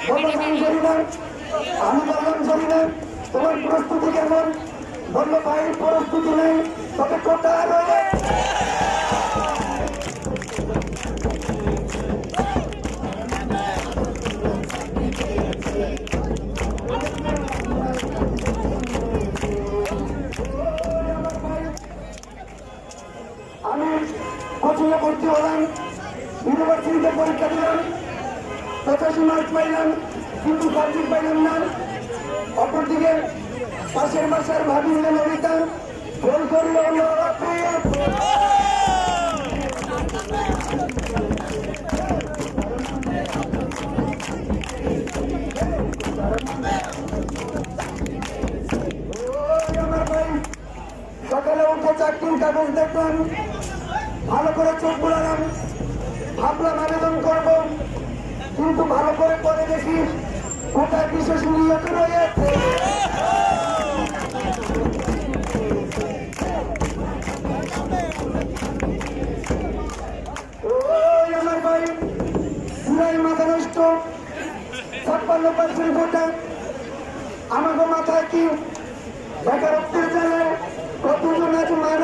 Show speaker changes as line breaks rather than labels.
বললাম জরিনা, আমি বললাম জরিনা তোমার প্রস্তুতি কেমন? বললো ভাই প্রস্তুতি নেই, তবে কোটা রয়ে আমি কোচিংয়ে ভর্তি হলাম, ইউনিভার্সিটিতে পরীক্ষা দিলাম, 85 মার্ক পাইলাম, কিন্তু সাবজেক্ট পাইলাম না। অপরদিকে পাশের বাসার ভাবি হলেন অনিতা, ফোন করলো আমার ভাই। সকালে উঠে চাকরির কাগজ দেখলাম, ভালো করে চোখ বুলালাম, ভাবলাম আবেদন করব, কিন্তু ভালো করে পরে দেখি কোথায় বিশেষ নিয়োগ রয়েছে। ওই আমার ভাই পুরাই মাথা নষ্ট, 56% কোটা। আমাকে মাথায় কি বেকারত্বের জ্বালায় কতজন আজ মারা